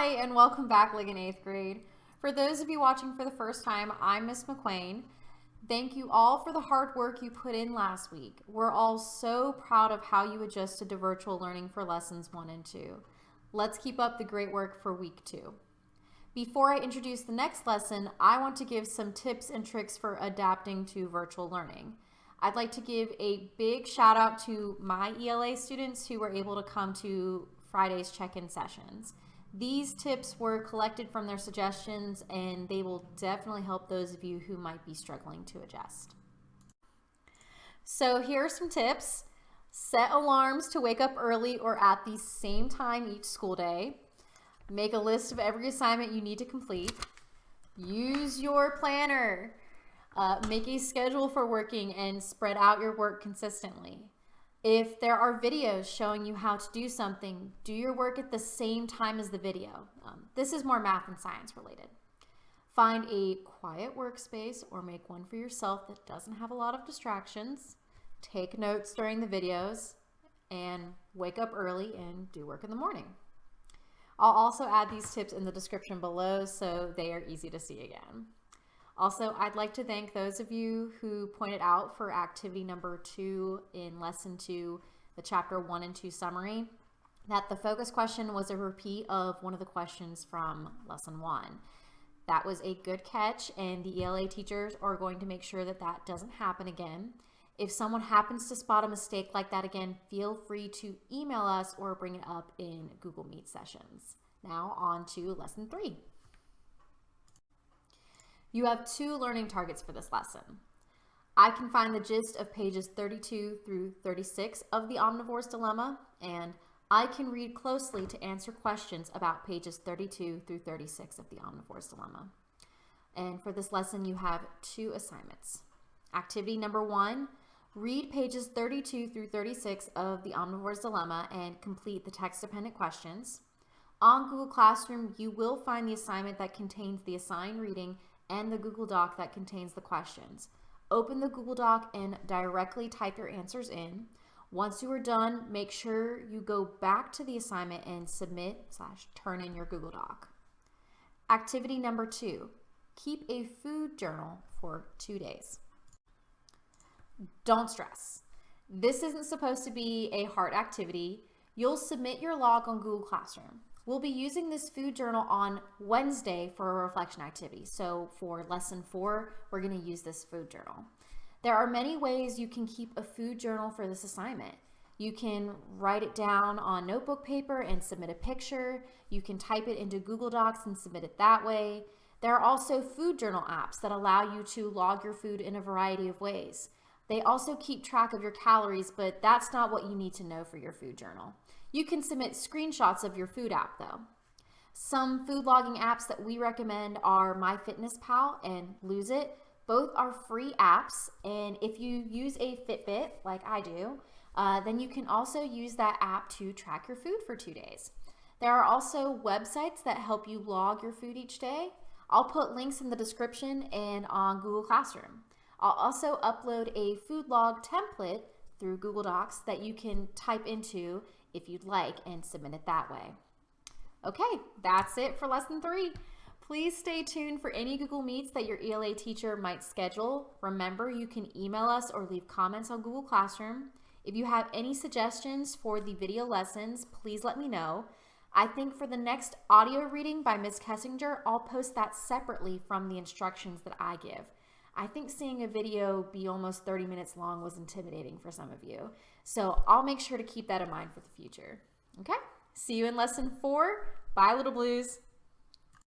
Hi, and welcome back, Ligon 8th grade. For those of you watching for the first time, I'm Miss McQuain. Thank you all for the hard work you put in last week. We're all so proud of how you adjusted to virtual learning for lessons 1 and 2. Let's keep up the great work for week 2. Before I introduce the next lesson, I want to give some tips and tricks for adapting to virtual learning. I'd like to give a big shout out to my ELA students who were able to come to Friday's check-in sessions. These tips were collected from their suggestions, and they will definitely help those of you who might be struggling to adjust. So here are some tips. Set alarms to wake up early or at the same time each school day. Make a list of every assignment you need to complete. Use your planner. Make a schedule for working and spread out your work consistently. If there are videos showing you how to do something, do your work at the same time as the video. This is more math and science related. Find a quiet workspace or make one for yourself that doesn't have a lot of distractions. Take notes during the videos and wake up early and do work in the morning. I'll also add these tips in the description below so they are easy to see again. Also, I'd like to thank those of you who pointed out for activity number 2 in lesson 2, the chapter 1 and 2 summary, that the focus question was a repeat of one of the questions from lesson 1. That was a good catch, and the ELA teachers are going to make sure that that doesn't happen again. If someone happens to spot a mistake like that again, feel free to email us or bring it up in Google Meet sessions. Now on to lesson 3. You have 2 learning targets for this lesson. I can find the gist of pages 32 through 36 of the Omnivore's Dilemma, and I can read closely to answer questions about pages 32 through 36 of the Omnivore's Dilemma. And for this lesson, you have 2 assignments. Activity number 1, read pages 32 through 36 of the Omnivore's Dilemma and complete the text-dependent questions. On Google Classroom, you will find the assignment that contains the assigned reading and the Google Doc that contains the questions. Open the Google Doc and directly type your answers in. Once you are done, make sure you go back to the assignment and submit/turn in your Google Doc. Activity number 2, keep a food journal for 2 days. Don't stress. This isn't supposed to be a hard activity. You'll submit your log on Google Classroom. We'll be using this food journal on Wednesday for a reflection activity. So for lesson 4, we're going to use this food journal. There are many ways you can keep a food journal for this assignment. You can write it down on notebook paper and submit a picture. You can type it into Google Docs and submit it that way. There are also food journal apps that allow you to log your food in a variety of ways. They also keep track of your calories, but that's not what you need to know for your food journal. You can submit screenshots of your food app though. Some food logging apps that we recommend are MyFitnessPal and Lose It. Both are free apps, and if you use a Fitbit like I do, then you can also use that app to track your food for 2 days. There are also websites that help you log your food each day. I'll put links in the description and on Google Classroom. I'll also upload a food log template through Google Docs that you can type into if you'd like and submit it that way. Okay, that's it for lesson 3. Please stay tuned for any Google Meets that your ELA teacher might schedule. Remember, you can email us or leave comments on Google Classroom. If you have any suggestions for the video lessons, please let me know. I think for the next audio reading by Ms. Kessinger, I'll post that separately from the instructions that I give. I think seeing a video be almost 30 minutes long was intimidating for some of you. So I'll make sure to keep that in mind for the future. Okay, see you in lesson 4. Bye, Little Blues.